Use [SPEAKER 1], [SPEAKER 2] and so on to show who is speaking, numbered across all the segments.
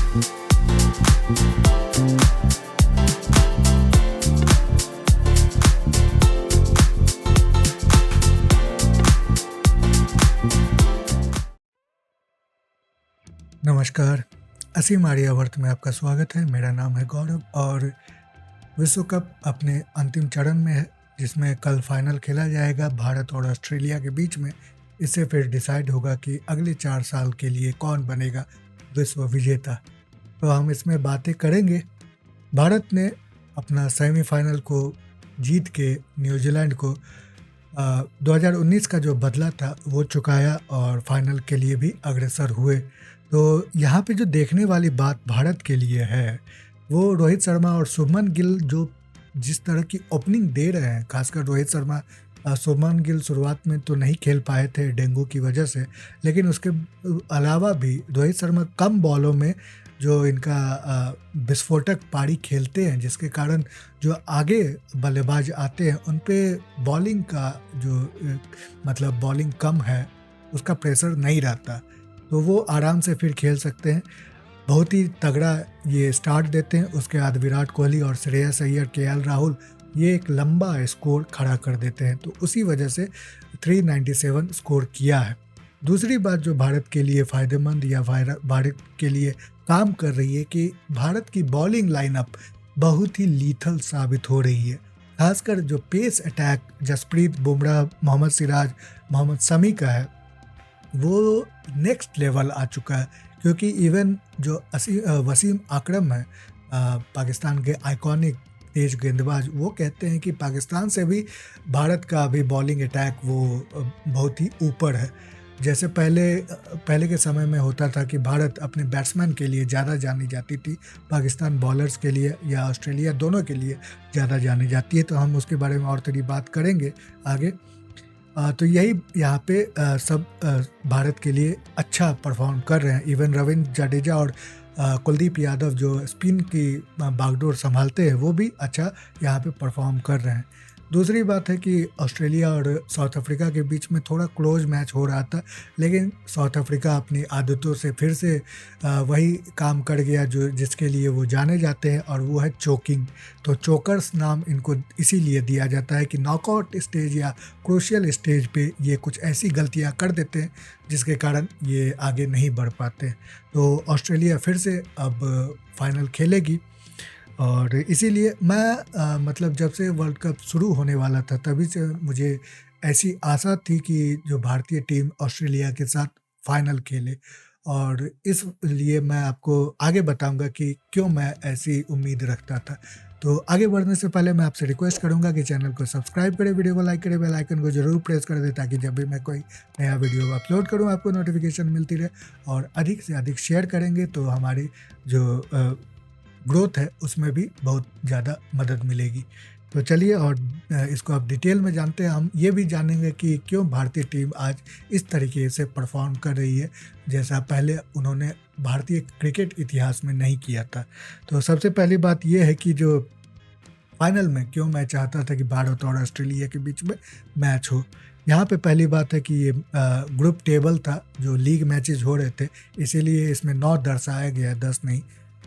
[SPEAKER 1] नमस्कार, असीम आर्यावर्त में आपका स्वागत है। मेरा नाम है गौरव और विश्व कप अपने अंतिम चरण में है, जिसमें कल फाइनल खेला जाएगा भारत और ऑस्ट्रेलिया के बीच में। इससे फिर डिसाइड होगा कि अगले 4 साल के लिए कौन बनेगा विश्व विजेता। तो हम इसमें बातें करेंगे। भारत ने अपना सेमीफाइनल को जीत के न्यूजीलैंड को 2019 का जो बदला था वो चुकाया और फाइनल के लिए भी अग्रसर हुए। तो यहाँ पे जो देखने वाली बात भारत के लिए है वो रोहित शर्मा और शुभमन गिल जो जिस तरह की ओपनिंग दे रहे हैं, खासकर रोहित शर्मा। शुभमन गिल शुरुआत में तो नहीं खेल पाए थे डेंगू की वजह से, लेकिन उसके अलावा भी रोहित शर्मा कम बॉलों में जो इनका विस्फोटक पारी खेलते हैं, जिसके कारण जो आगे बल्लेबाज आते हैं उन पे बॉलिंग का जो मतलब बॉलिंग कम है उसका प्रेशर नहीं रहता, तो वो आराम से फिर खेल सकते हैं। बहुत ही तगड़ा ये स्टार्ट देते हैं। उसके बाद विराट कोहली और श्रेयस अय्यर, केएल राहुल ये एक लंबा स्कोर खड़ा कर देते हैं, तो उसी वजह से 397 स्कोर किया है। दूसरी बात जो भारत के लिए फ़ायदेमंद या भारत के लिए काम कर रही है कि भारत की बॉलिंग लाइनअप बहुत ही लीथल साबित हो रही है। खासकर जो पेस अटैक जसप्रीत बुमराह, मोहम्मद सिराज, मोहम्मद शमी का है वो नेक्स्ट लेवल आ चुका है, क्योंकि इवन जो वसीम अकरम है, पाकिस्तान के आइकॉनिक तेज गेंदबाज, वो कहते हैं कि पाकिस्तान से भी भारत का अभी बॉलिंग अटैक वो बहुत ही ऊपर है। जैसे पहले के समय में होता था कि भारत अपने बैट्समैन के लिए ज़्यादा जानी जाती थी, पाकिस्तान बॉलर्स के लिए या ऑस्ट्रेलिया दोनों के लिए ज़्यादा जानी जाती है। तो हम उसके बारे में और थोड़ी बात करेंगे आगे। तो यही यहाँ पे सब भारत के लिए अच्छा परफॉर्म कर रहे हैं। इवन रविंद्र जडेजा और कुलदीप यादव जो स्पिन की बागडोर संभालते हैं वो भी अच्छा यहाँ पे परफॉर्म कर रहे हैं। दूसरी बात है कि ऑस्ट्रेलिया और साउथ अफ्रीका के बीच में थोड़ा क्लोज मैच हो रहा था, लेकिन साउथ अफ्रीका अपनी आदतों से फिर से वही काम कर गया जो जिसके लिए वो जाने जाते हैं, और वो है चोकिंग। तो चोकर्स नाम इनको इसीलिए दिया जाता है कि नॉकआउट स्टेज या क्रूशियल स्टेज पे ये कुछ ऐसी गलतियां कर देते हैं जिसके कारण ये आगे नहीं बढ़ पाते। तो ऑस्ट्रेलिया फिर से अब फाइनल खेलेगी, और इसीलिए मैं मतलब जब से वर्ल्ड कप शुरू होने वाला था तभी से मुझे ऐसी आशा थी कि जो भारतीय टीम ऑस्ट्रेलिया के साथ फाइनल खेले, और इसलिए मैं आपको आगे बताऊंगा कि क्यों मैं ऐसी उम्मीद रखता था। तो आगे बढ़ने से पहले मैं आपसे रिक्वेस्ट करूंगा कि चैनल को सब्सक्राइब करें, वीडियो को लाइक करें, बेल आइकन को जरूर प्रेस कर दें ताकि जब भी मैं कोई नया वीडियो अपलोड करूं आपको नोटिफिकेशन मिलती रहे, और अधिक से अधिक शेयर करेंगे तो हमारी जो ग्रोथ है उसमें भी बहुत ज़्यादा मदद मिलेगी। तो चलिए और इसको अब डिटेल में जानते हैं। हम ये भी जानेंगे कि क्यों भारतीय टीम आज इस तरीके से परफॉर्म कर रही है जैसा पहले उन्होंने भारतीय क्रिकेट इतिहास में नहीं किया था। तो सबसे पहली बात ये है कि जो फाइनल में क्यों मैं चाहता था कि भारत और ऑस्ट्रेलिया के बीच में मैच हो। यहाँ पे पहली बात है कि ये ग्रुप टेबल था, जो लीग मैचेस हो रहे थे, इसीलिए इसमें 9 दर्शाया गया, 10 नहीं,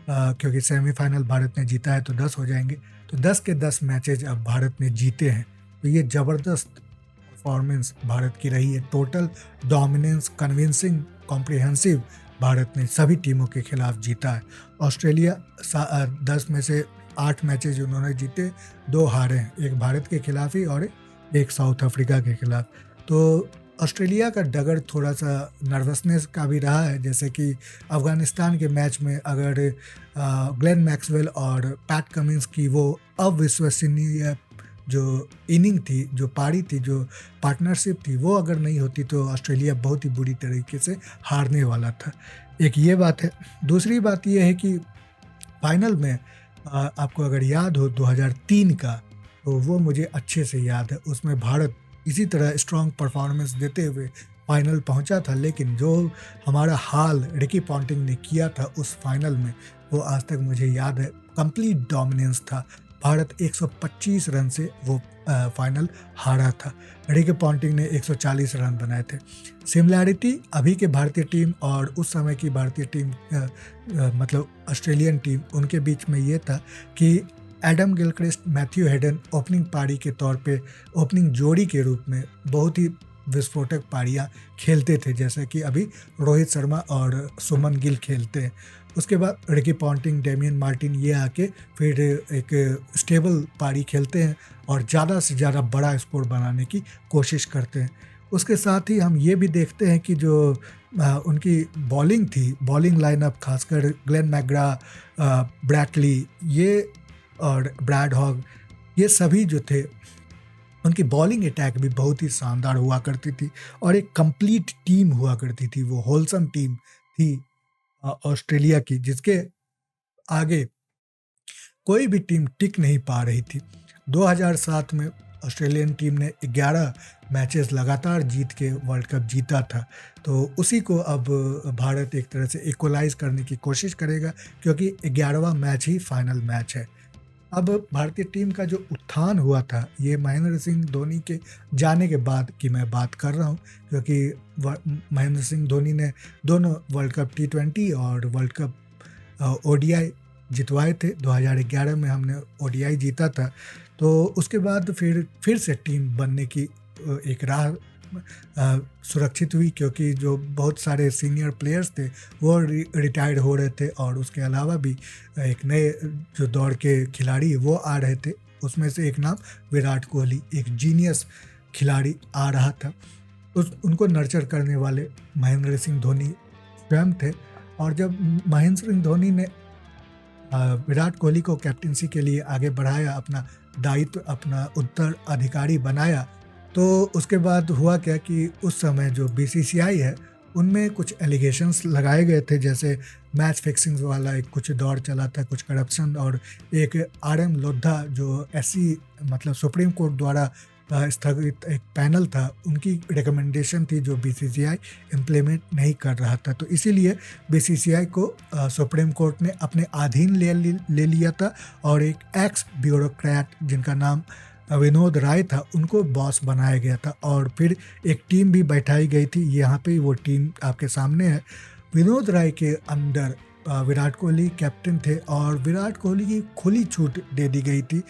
[SPEAKER 1] क्योंकि सेमीफाइनल भारत ने जीता है तो 10 हो जाएंगे। तो 10 के 10 मैचेज अब भारत ने जीते हैं, तो ये ज़बरदस्त परफॉर्मेंस भारत की रही है। Total dominance, convincing, comprehensive Bharat ने सभी टीमों के खिलाफ जीता है। ऑस्ट्रेलिया 10 में से 8 मैचेज उन्होंने जीते, 2 हारे हैं, एक भारत के खिलाफ ही और एक साउथ अफ्रीका के खिलाफ। तो ऑस्ट्रेलिया का डगर थोड़ा सा नर्वसनेस का भी रहा है, जैसे कि अफ़गानिस्तान के मैच में अगर ग्लेन मैक्सवेल और पैट कमिंस की वो अविश्वसनीय जो इनिंग थी, जो पारी थी, जो पार्टनरशिप थी, वो अगर नहीं होती तो ऑस्ट्रेलिया बहुत ही बुरी तरीके से हारने वाला था। एक ये बात है। दूसरी बात ये है कि फाइनल में आपको अगर याद हो 2003 का, तो वो मुझे अच्छे से याद है। उसमें भारत इसी तरह स्ट्रॉन्ग परफॉर्मेंस देते हुए फाइनल पहुंचा था, लेकिन जो हमारा हाल रिकी पॉन्टिंग ने किया था उस फाइनल में, वो आज तक मुझे याद है। कंप्लीट डोमिनेंस था, भारत 125 रन से वो फाइनल हारा था। रिकी पॉन्टिंग ने 140 रन बनाए थे। सिमिलैरिटी अभी के भारतीय टीम और उस समय की भारतीय टीम मतलब ऑस्ट्रेलियन टीम, उनके बीच में ये था कि Adam Gilchrist, Matthew Hayden opening पारी के तौर पे, ओपनिंग जोड़ी के रूप में बहुत ही विस्फोटक पारियां खेलते थे, जैसे कि अभी रोहित शर्मा और सुमन गिल खेलते हैं। उसके बाद रिकी पॉन्टिंग, डेमियन मार्टिन ये आके फिर एक स्टेबल पारी खेलते हैं और ज़्यादा से ज़्यादा बड़ा स्कोर बनाने की कोशिश करते हैं। उसके साथ ही हम ये भी देखते हैं कि जो उनकी बॉलिंग थी, बॉलिंग लाइनअप खासकर ग्लेन मैकग्रा, ब्रैटली ये और ब्रैड हॉग, ये सभी जो थे उनकी बॉलिंग अटैक भी बहुत ही शानदार हुआ करती थी और एक कंप्लीट टीम हुआ करती थी। वो होलसम टीम थी ऑस्ट्रेलिया की, जिसके आगे कोई भी टीम टिक नहीं पा रही थी। 2007 में ऑस्ट्रेलियन टीम ने 11 मैचेस लगातार जीत के वर्ल्ड कप जीता था। तो उसी को अब भारत एक तरह से इक्वलाइज करने की कोशिश करेगा, क्योंकि 11वां मैच ही फाइनल मैच है। अब भारतीय टीम का जो उत्थान हुआ था, ये महेंद्र सिंह धोनी के जाने के बाद की मैं बात कर रहा हूँ, क्योंकि महेंद्र सिंह धोनी ने दोनों वर्ल्ड कप T20 और वर्ल्ड कप ODI जितवाए थे। 2011 में हमने ODI जीता था। तो उसके बाद फिर से टीम बनने की एक राह सुरक्षित हुई, क्योंकि जो बहुत सारे सीनियर प्लेयर्स थे वो रिटायर्ड हो रहे थे और उसके अलावा भी एक नए जो दौर के खिलाड़ी वो आ रहे थे। उसमें से एक नाम विराट कोहली, एक जीनियस खिलाड़ी आ रहा था। उनको नर्चर करने वाले महेंद्र सिंह धोनी स्वयं थे। और जब महेंद्र सिंह धोनी ने विराट कोहली को कैप्टनसी के लिए आगे बढ़ाया, अपना दायित्व, अपना उत्तराधिकारी बनाया, तो उसके बाद हुआ क्या कि उस समय जो BCCI है उनमें कुछ एलिगेशंस लगाए गए थे, जैसे मैच फिक्सिंग वाला एक कुछ दौर चला था, कुछ करप्शन, और एक RM लोधा जो SC मतलब सुप्रीम कोर्ट द्वारा स्थगित एक पैनल था, उनकी रिकमेंडेशन थी जो BCCI इम्प्लीमेंट नहीं कर रहा था। तो इसीलिए BCCI को सुप्रीम कोर्ट ने अपने अधीन ले लिया था और एक एक्स ब्यूरोक्रेट जिनका नाम विनोद राय था, उनको बॉस बनाया गया था। और फिर एक टीम भी बैठाई गई थी, यहाँ पे वो टीम आपके सामने है। विनोद राय के अंडर विराट कोहली कैप्टन थे और विराट कोहली की खुली छूट दे दी गई थी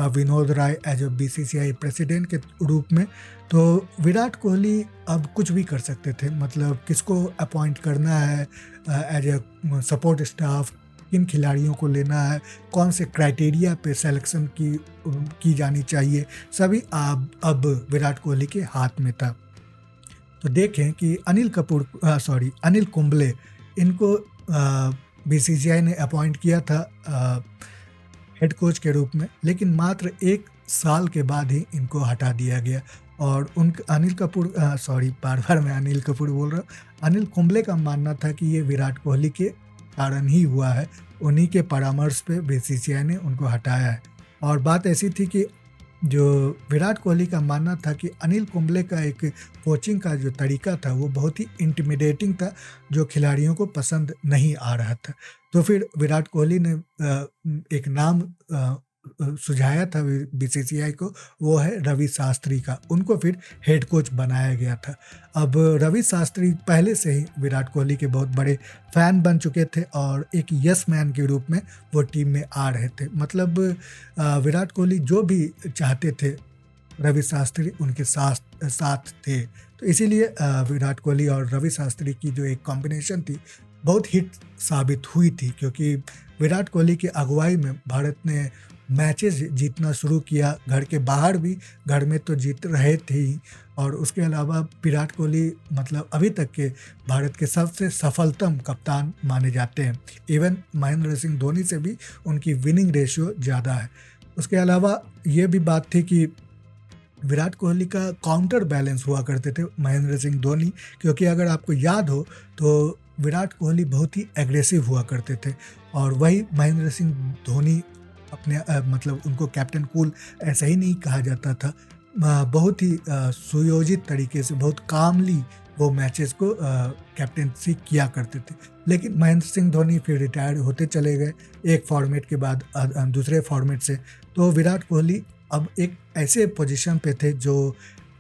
[SPEAKER 1] Vinod Rai as a BCCI president के रूप में। तो विराट कोहली अब कुछ भी कर सकते थे, मतलब किसको अपॉइंट करना है एज ए सपोर्ट स्टाफ, किन खिलाड़ियों को लेना है, कौन से क्राइटेरिया पे सिलेक्शन की जानी चाहिए, सभी अब विराट कोहली के हाथ में था। तो देखें कि अनिल कुंबले, इनको BCCI ने अपॉइंट किया था हेड कोच के रूप में, लेकिन मात्र 1 साल के बाद ही इनको हटा दिया गया। और बार मैं अनिल कपूर बोल रहा हूँ। अनिल कुंबले का मानना था कि ये विराट कोहली के कारण ही हुआ है, उन्हीं के परामर्श पे BCCI ने उनको हटाया है। और बात ऐसी थी कि जो विराट कोहली का मानना था कि अनिल कुंबले का एक कोचिंग का जो तरीका था वो बहुत ही इंटिमिडेटिंग था, जो खिलाड़ियों को पसंद नहीं आ रहा था। तो फिर विराट कोहली ने एक नाम सुझाया था BCCI को, वो है रवि शास्त्री का। उनको फिर हेड कोच बनाया गया था। अब रवि शास्त्री पहले से ही विराट कोहली के बहुत बड़े फैन बन चुके थे और एक यस मैन के रूप में वो टीम में आ रहे थे। मतलब विराट कोहली जो भी चाहते थे रवि शास्त्री उनके साथ थे। तो इसीलिए विराट कोहली और रवि शास्त्री की जो एक कॉम्बिनेशन थी बहुत हिट साबित हुई थी, क्योंकि विराट कोहली की अगुवाई में भारत ने मैचेस जीतना शुरू किया, घर के बाहर भी, घर में तो जीत रहे थे ही। और उसके अलावा विराट कोहली मतलब अभी तक के भारत के सबसे सफलतम कप्तान माने जाते हैं। इवन महेंद्र सिंह धोनी से भी उनकी विनिंग रेशियो ज़्यादा है। उसके अलावा ये भी बात थी कि विराट कोहली का काउंटर बैलेंस हुआ करते थे महेंद्र सिंह धोनी, क्योंकि अगर आपको याद हो तो विराट कोहली बहुत ही एग्रेसिव हुआ करते थे और वही महेंद्र सिंह धोनी अपने मतलब उनको कैप्टन कूल ऐसा ही नहीं कहा जाता था, बहुत ही सुयोजित तरीके से, बहुत कामली वो मैचेस को कैप्टेंसी किया करते थे। लेकिन महेंद्र सिंह धोनी फिर रिटायर होते चले गए एक फॉर्मेट के बाद दूसरे फॉर्मेट से। तो विराट कोहली अब एक ऐसे पोजीशन पे थे जो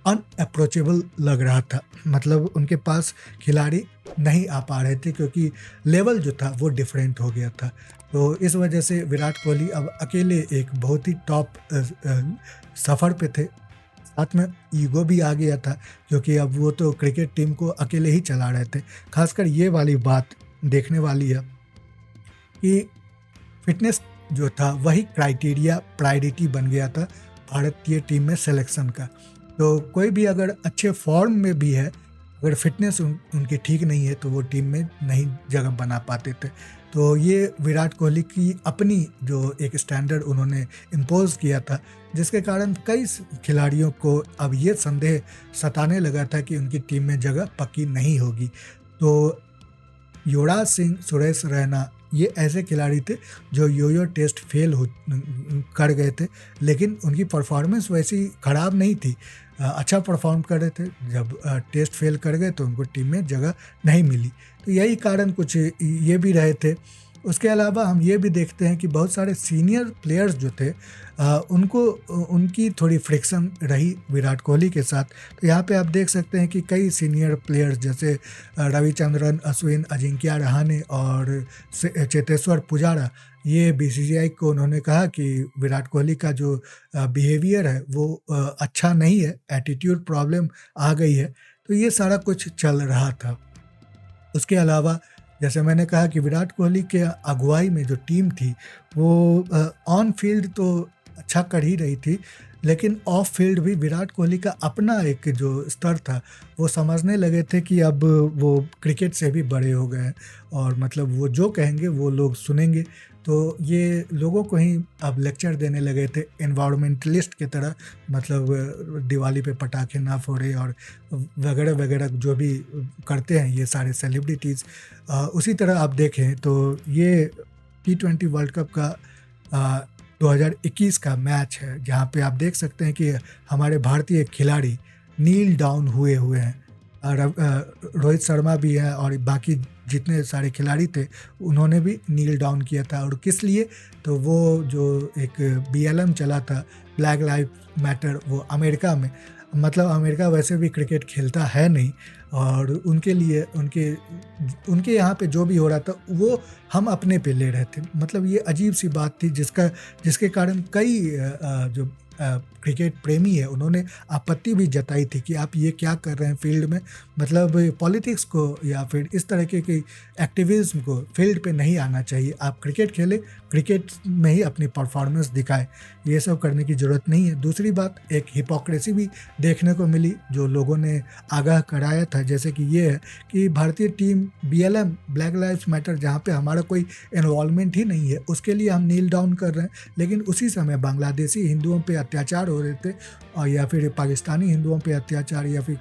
[SPEAKER 1] अनअप्रोचेबल लग रहा था। मतलब उनके पास खिलाड़ी नहीं आ पा रहे थे क्योंकि लेवल जो था वो डिफरेंट हो गया था। तो इस वजह से विराट कोहली अब अकेले एक बहुत ही टॉप सफ़र पे थे। साथ में ईगो भी आ गया था क्योंकि अब वो तो क्रिकेट टीम को अकेले ही चला रहे थे। खासकर ये वाली बात देखने वाली है कि फिटनेस जो था वही क्राइटेरिया प्रायोरिटी बन गया था भारतीय टीम में सिलेक्शन का। तो कोई भी अगर अच्छे फॉर्म में भी है, अगर फिटनेस उनकी ठीक नहीं है तो वो टीम में नहीं जगह बना पाते थे। तो ये विराट कोहली की अपनी जो एक स्टैंडर्ड उन्होंने इम्पोज किया था, जिसके कारण कई खिलाड़ियों को अब ये संदेह सताने लगा था कि उनकी टीम में जगह पक्की नहीं होगी। तो युवराज सिंह, सुरेश रैना ये ऐसे खिलाड़ी थे जो यो टेस्ट फेल हो कर गए थे, लेकिन उनकी परफॉर्मेंस वैसी ख़राब नहीं थी। अच्छा परफॉर्म कर रहे थे। जब टेस्ट फेल कर गए तो उनको टीम में जगह नहीं मिली। तो यही कारण कुछ ये भी रहे थे। उसके अलावा हम ये भी देखते हैं कि बहुत सारे सीनियर प्लेयर्स जो थे उनको उनकी थोड़ी फ्रिक्शन रही विराट कोहली के साथ। तो यहाँ पे आप देख सकते हैं कि कई सीनियर प्लेयर्स जैसे रविचंद्रन अश्विन, अजिंक्य रहाणे और चेतेश्वर पुजारा, ये बीसीसीआई को उन्होंने कहा कि विराट कोहली का जो बिहेवियर है वो अच्छा नहीं है, एटीट्यूड प्रॉब्लम आ गई है। तो ये सारा कुछ चल रहा था। उसके अलावा जैसे मैंने कहा कि विराट कोहली के अगुवाई में जो टीम थी वो ऑन फील्ड तो अच्छा कर ही रही थी, लेकिन ऑफ फील्ड भी विराट कोहली का अपना एक जो स्तर था वो समझने लगे थे कि अब वो क्रिकेट से भी बड़े हो गए हैं और मतलब वो जो कहेंगे वो लोग सुनेंगे। तो ये लोगों को ही अब लेक्चर देने लगे थे एनवायरमेंटलिस्ट की तरह। मतलब दिवाली पे पटाखे ना फोड़े और वगैरह वगैरह जो भी करते हैं ये सारे सेलिब्रिटीज़। उसी तरह आप देखें तो ये T20 वर्ल्ड कप का 2021 का मैच है जहाँ पे आप देख सकते हैं कि हमारे भारतीय खिलाड़ी नील डाउन हुए हुए हैं। रोहित शर्मा भी है और बाकी जितने सारे खिलाड़ी थे उन्होंने भी नील डाउन किया था। और किस लिए? तो वो जो एक BLM चला था, ब्लैक लाइव मैटर, वो अमेरिका में, मतलब अमेरिका वैसे भी क्रिकेट खेलता है नहीं और उनके लिए उनके यहाँ पे जो भी हो रहा था वो हम अपने पे ले रहे थे। मतलब ये अजीब सी बात थी जिसके कारण कई जो क्रिकेट प्रेमी है उन्होंने आपत्ति भी जताई थी कि आप ये क्या कर रहे हैं फील्ड में। मतलब पॉलिटिक्स को या फिर इस तरह के एक्टिविज्म को फील्ड पे नहीं आना चाहिए। आप क्रिकेट खेलें, क्रिकेट में ही अपनी परफॉर्मेंस दिखाएं, ये सब करने की ज़रूरत नहीं है। दूसरी बात, एक हिपोक्रेसी भी देखने को मिली जो लोगों ने आगाह कराया था, जैसे कि ये है कि भारतीय team BLM, black lives matter, जहाँ पे हमारा कोई इन्वॉल्वमेंट ही नहीं है, उसके लिए हम नील डाउन कर रहे हैं। लेकिन उसी समय बांग्लादेशी हिंदुओं पे अत्याचार हो रहे थे और या फिर पाकिस्तानी हिंदुओं पे अत्याचार या फिर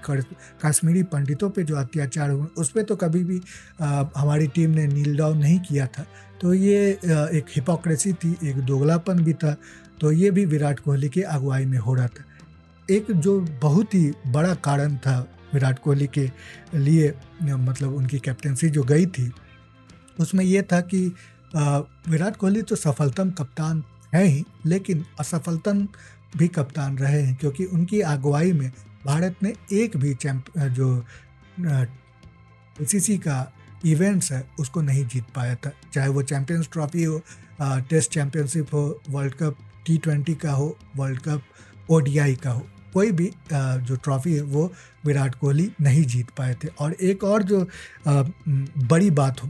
[SPEAKER 1] कश्मीरी पंडितों पे जो अत्याचार हुए उस पर तो कभी भी हमारी टीम ने नील डाउन नहीं किया था। तो ये एक हिपोक्रेसी थी, एक दोगलापन भी था। तो ये भी विराट कोहली की अगुवाई में हो रहा था। एक जो बहुत ही बड़ा कारण था विराट कोहली के लिए, मतलब उनकी कैप्टेंसी जो गई थी उसमें ये था कि विराट कोहली तो सफलतम कप्तान है ही, लेकिन असफलतम भी कप्तान रहे हैं क्योंकि उनकी अगुवाई में भारत ने एक भी जो ICC का इवेंट्स है उसको नहीं जीत पाया था। चाहे वो चैंपियंस ट्रॉफी हो, टेस्ट चैंपियनशिप हो, वर्ल्ड कप T20 का हो, वर्ल्ड कप ODI का हो, कोई भी जो ट्रॉफी है वो विराट कोहली नहीं जीत पाए थे। और एक और जो बड़ी बात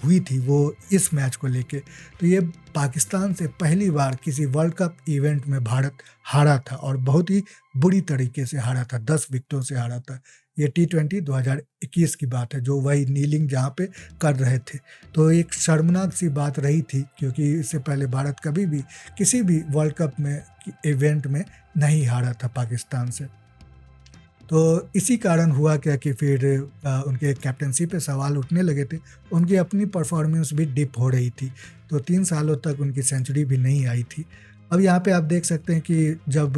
[SPEAKER 1] हुई थी वो इस मैच को लेके, तो ये पाकिस्तान से पहली बार किसी वर्ल्ड कप इवेंट में भारत हारा था और बहुत ही बुरी तरीके से हारा था, 10 विकेटों से हारा था। ये T20 2021 की बात है, जो वही नीलिंग जहाँ पे कर रहे थे। तो एक शर्मनाक सी बात रही थी क्योंकि इससे पहले भारत कभी भी किसी भी वर्ल्ड कप में इवेंट में नहीं हारा था पाकिस्तान से। तो इसी कारण हुआ क्या कि फिर उनके कैप्टनसी पे सवाल उठने लगे थे। उनकी अपनी परफॉर्मेंस भी डिप हो रही थी, तो 3 सालों तक उनकी सेंचुरी भी नहीं आई थी। अब यहाँ पे आप देख सकते हैं कि जब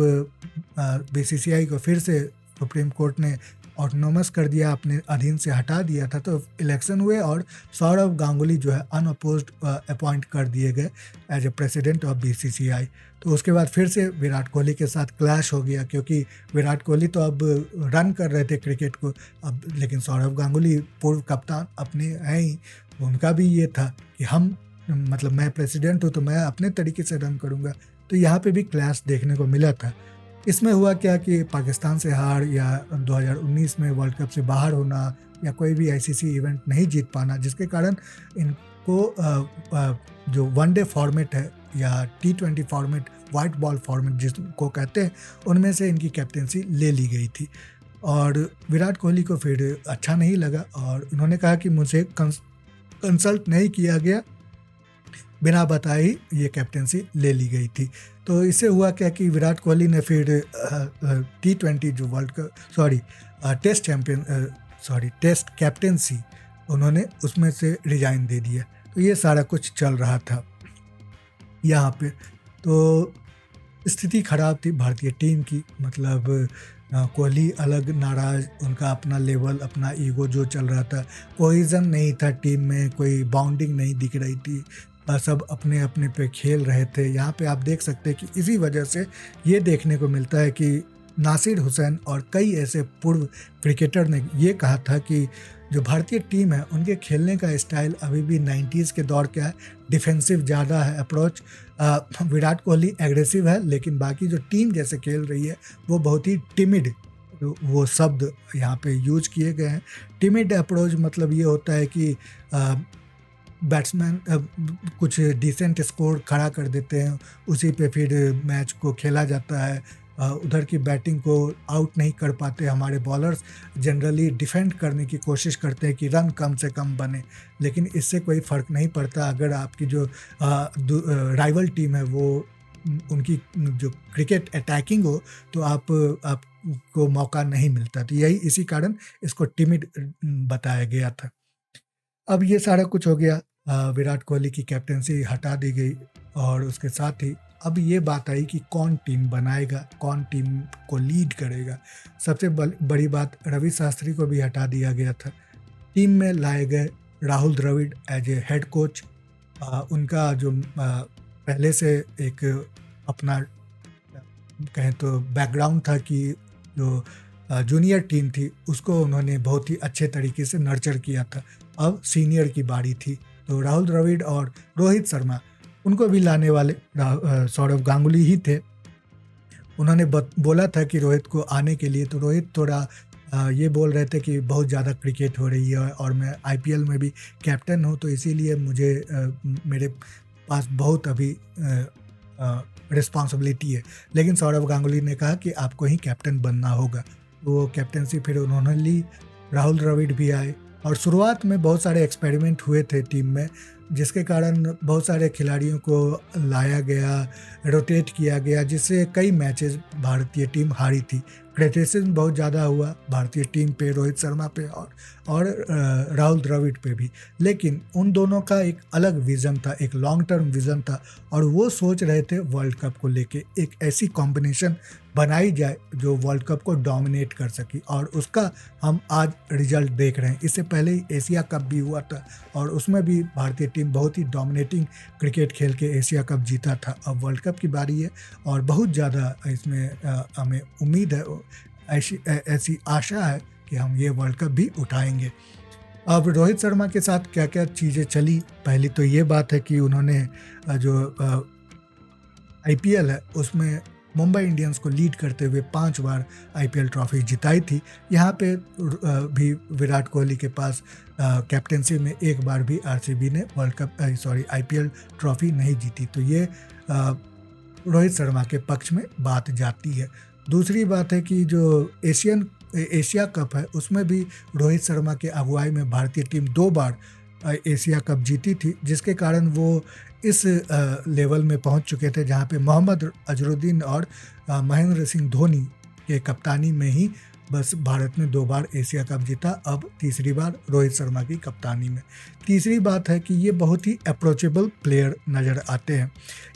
[SPEAKER 1] बीसीसीआई को फिर से सुप्रीम कोर्ट ने ऑटोनोमस कर दिया, अपने अधीन से हटा दिया था, तो इलेक्शन हुए और सौरव गांगुली जो है अनअपोज्ड अपॉइंट कर दिए गए as a president of BCCI. तो उसके बाद फिर से विराट कोहली के साथ क्लैश हो गया, क्योंकि विराट कोहली तो अब रन कर रहे थे क्रिकेट को, अब लेकिन सौरव गांगुली पूर्व कप्तान अपने हैं ही, उनका भी ये था कि मतलब मैं प्रेसिडेंट हूँ तो मैं अपने तरीके से रन करूँगा। तो यहाँ पे भी क्लैश देखने को मिला था। इसमें हुआ क्या कि पाकिस्तान से हार या 2019 में वर्ल्ड कप से बाहर होना या कोई भी आईसीसी इवेंट नहीं जीत पाना, जिसके कारण इनको जो वनडे फॉर्मेट है या T20 format, white ball format जिसको कहते हैं, उनमें से इनकी कैप्टेंसी ले ली गई थी। और विराट कोहली को फिर अच्छा नहीं लगा और उन्होंने कहा कि मुझे कंसल्ट नहीं किया गया, बिना बताए ही ये कैप्टेंसी ले ली गई थी। तो इससे हुआ क्या कि विराट कोहली ने फिर T20 जो टेस्ट कैप्टेंसी उन्होंने उसमें से रिजाइन दे दिया। तो ये सारा कुछ चल रहा था यहाँ पे। तो स्थिति खराब थी भारतीय टीम की, मतलब कोहली अलग नाराज, उनका अपना लेवल, अपना ईगो जो चल रहा था, कोहेजन नहीं था टीम में, कोई बाउंडिंग नहीं दिख रही थी, सब अपने अपने पे खेल रहे थे। यहाँ पे आप देख सकते हैं कि इसी वजह से ये देखने को मिलता है कि नासिर हुसैन और कई ऐसे पूर्व क्रिकेटर ने ये कहा था कि जो भारतीय टीम है उनके खेलने का स्टाइल अभी भी 90s के दौर का है, डिफेंसिव ज़्यादा है अप्रोच। विराट कोहली एग्रेसिव है, लेकिन बाकी जो टीम जैसे खेल रही है वो बहुत ही टिमिड, वो शब्द यहाँ पे यूज किए गए हैं। टिमिड अप्रोच मतलब ये होता है कि बैट्समैन कुछ डिसेंट स्कोर खड़ा कर देते हैं, उसी पे फिर मैच को खेला जाता है। उधर की बैटिंग को आउट नहीं कर पाते हमारे बॉलर्स, जनरली डिफेंड करने की कोशिश करते हैं कि रन कम से कम बने, लेकिन इससे कोई फ़र्क नहीं पड़ता अगर आपकी जो राइवल टीम है वो उनकी जो क्रिकेट अटैकिंग हो तो आपको मौका नहीं मिलता। तो यही इसी कारण इसको टिमिड बताया गया था। अब ये सारा कुछ हो गया, विराट कोहली की कैप्टेंसी हटा दी गई और उसके साथ ही अब ये बात आई कि कौन टीम बनाएगा, कौन टीम को लीड करेगा। सबसे बड़ी बात, रवि शास्त्री को भी हटा दिया गया था। टीम में लाए गए Rahul Dravid as a head coach. उनका जो पहले से एक अपना कहें तो बैकग्राउंड था कि जो जूनियर टीम थी उसको उन्होंने बहुत ही अच्छे तरीके से नर्चर किया था। अब सीनियर की बारी थी, तो राहुल द्रविड़ और रोहित शर्मा, उनको भी लाने वाले सौरव गांगुली ही थे। उन्होंने बोला था कि रोहित को आने के लिए, तो रोहित थोड़ा ये बोल रहे थे कि बहुत ज़्यादा क्रिकेट हो रही है और मैं आईपीएल में भी कैप्टन हूँ, तो इसीलिए मुझे मेरे पास बहुत अभी रिस्पॉन्सिबिलिटी है। लेकिन सौरव गांगुली ने कहा कि आपको ही कैप्टन बनना होगा, तो वो कैप्टनसी फिर उन्होंने ली। राहुल द्रविड़ भी आए और शुरुआत में बहुत सारे एक्सपेरिमेंट हुए थे टीम में, जिसके कारण बहुत सारे खिलाड़ियों को लाया गया, रोटेट किया गया, जिससे कई मैचेस भारतीय टीम हारी थी। क्रिटिसिज्म बहुत ज़्यादा हुआ भारतीय टीम पे, रोहित शर्मा पे और राहुल द्रविड़ पे भी, लेकिन उन दोनों का एक अलग विज़न था, एक लॉन्ग टर्म विज़न था और वो सोच रहे थे वर्ल्ड कप को लेके एक ऐसी कॉम्बिनेशन बनाई जाए जो वर्ल्ड कप को डोमिनेट कर सकी, और उसका हम आज रिजल्ट देख रहे हैं। इससे पहले ही एशिया कप भी हुआ था और उसमें भी भारतीय टीम बहुत ही डोमिनेटिंग क्रिकेट खेल के एशिया कप जीता था। अब वर्ल्ड कप की बारी है और बहुत ज़्यादा इसमें हमें उम्मीद है, ऐसी आशा है कि हम ये वर्ल्ड कप भी उठाएंगे। अब रोहित शर्मा के साथ क्या क्या चीज़ें चली, पहली तो ये बात है कि उन्होंने जो आईपीएल है उसमें मुंबई इंडियंस को लीड करते हुए 5 बार आईपीएल ट्रॉफी जिताई थी। यहाँ पे भी विराट कोहली के पास कैप्टेंसी में एक बार भी आरसीबी ने आईपीएल ट्रॉफी नहीं जीती, तो ये रोहित शर्मा के पक्ष में बात जाती है। दूसरी बात है कि जो एशिया कप है उसमें भी रोहित शर्मा के अगुवाई में भारतीय टीम 2 बार एशिया कप जीती थी, जिसके कारण वो इस लेवल में पहुंच चुके थे जहां पे मोहम्मद अजरुद्दीन और महेंद्र सिंह धोनी के कप्तानी में ही बस भारत ने 2 बार एशिया कप जीता, अब तीसरी बार रोहित शर्मा की कप्तानी में। तीसरी बात है कि ये बहुत ही अप्रोचेबल प्लेयर नज़र आते हैं।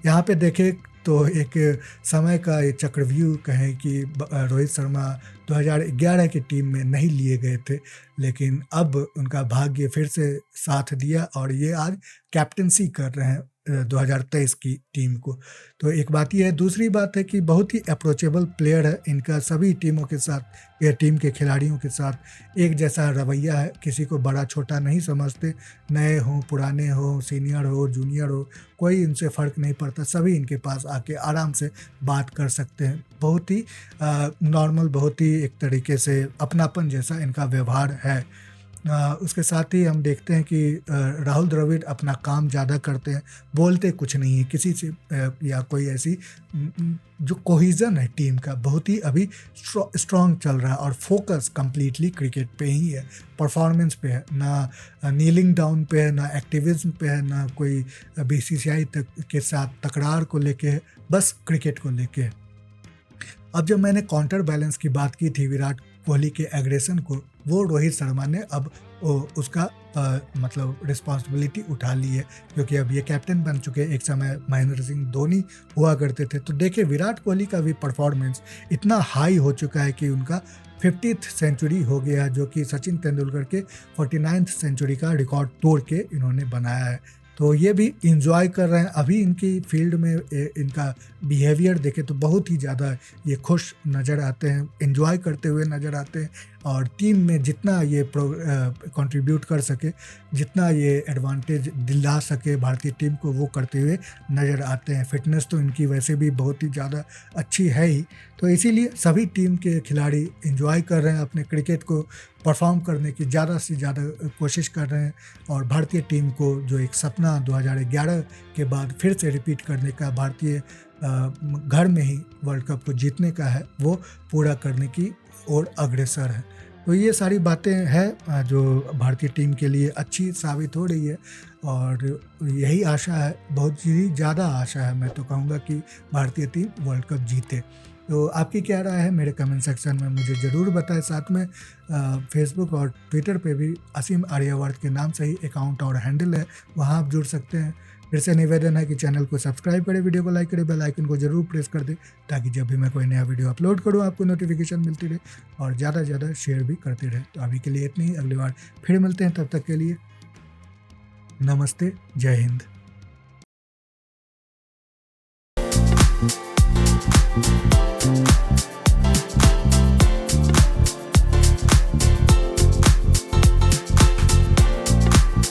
[SPEAKER 1] यहाँ पे देखें तो एक समय का ये चक्रव्यूह कहें कि रोहित शर्मा 2011 की टीम में नहीं लिए गए थे, लेकिन अब उनका भाग्य फिर से साथ दिया और ये आज कैप्टेंसी कर रहे हैं 2023 की टीम को। तो एक बात ये है, दूसरी बात है कि बहुत ही अप्रोचेबल प्लेयर है, इनका सभी टीमों के साथ या टीम के खिलाड़ियों के साथ एक जैसा रवैया है, किसी को बड़ा-छोटा नहीं समझते, नए हों, पुराने हों, सीनियर हो, जूनियर हो, कोई इनसे फ़र्क नहीं पड़ता, सभी इनके पास आके आराम से बात कर सकते हैं। बहुत ही नॉर्मल, बहुत ही एक तरीके से अपनापन जैसा इनका व्यवहार है। उसके साथ ही हम देखते हैं कि राहुल द्रविड़ अपना काम ज़्यादा करते हैं, बोलते कुछ नहीं है किसी से या कोई ऐसी जो कोहेज़न है टीम का बहुत ही अभी स्ट्रॉन्ग चल रहा है और फोकस कंप्लीटली क्रिकेट पे ही है, परफॉर्मेंस पे है, ना नीलिंग डाउन पे है, ना एक्टिविज़्म पे है, ना कोई बीसीसीआई तक के साथ तकरार को लेके है, बस क्रिकेट को लेके है। अब जब मैंने काउंटर बैलेंस की बात की थी विराट कोहली के एग्रेशन को, वो रोहित शर्मा ने अब उसका मतलब रिस्पॉन्सिबिलिटी उठा ली है, क्योंकि अब ये कैप्टन बन चुके हैं। एक समय महेंद्र सिंह धोनी हुआ करते थे। तो देखिए विराट कोहली का भी परफॉर्मेंस इतना हाई हो चुका है कि उनका 50th सेंचुरी हो गया, जो कि सचिन तेंदुलकर के 49th सेंचुरी का रिकॉर्ड तोड़ के इन्होंने बनाया है। तो ये भी इंजॉय कर रहे हैं। अभी इनकी फील्ड में इनका बिहेवियर देखें तो बहुत ही ज़्यादा ये खुश नज़र आते हैं, इंजॉय करते हुए नज़र आते हैं और टीम में जितना ये कंट्रीब्यूट कर सके, जितना ये एडवांटेज दिला सके भारतीय टीम को, वो करते हुए नज़र आते हैं। फिटनेस तो इनकी वैसे भी बहुत ही ज़्यादा अच्छी है ही, तो इसीलिए सभी टीम के खिलाड़ी इंजॉय कर रहे हैं, अपने क्रिकेट को परफॉर्म करने की ज़्यादा से ज़्यादा कोशिश कर रहे हैं और भारतीय टीम को जो एक सपना 2011 के बाद फिर से रिपीट करने का, भारतीय घर में ही वर्ल्ड कप को जीतने का है, वो पूरा करने की ओर अग्रसर है। तो ये सारी बातें हैं जो भारतीय टीम के लिए अच्छी साबित हो रही है और यही आशा है, बहुत ही ज़्यादा आशा है, मैं तो कहूँगा कि भारतीय टीम वर्ल्ड कप जीते। तो आपकी क्या राय है मेरे कमेंट सेक्शन में मुझे ज़रूर बताएं। साथ में फेसबुक और ट्विटर पे भी असीम आर्यावर्त के नाम से ही अकाउंट और हैंडल है, वहाँ आप जुड़ सकते हैं। फिर से निवेदन है कि चैनल को सब्सक्राइब करें, वीडियो को लाइक करें, बेल आइकन को जरूर प्रेस कर दें, ताकि जब भी मैं कोई नया वीडियो अपलोड करूं आपको नोटिफिकेशन मिलती रहे और ज़्यादा से ज़्यादा शेयर भी करते रहे। तो अभी के लिए इतनी ही, अगली बार फिर मिलते हैं, तब तक के लिए नमस्ते, जय हिंद।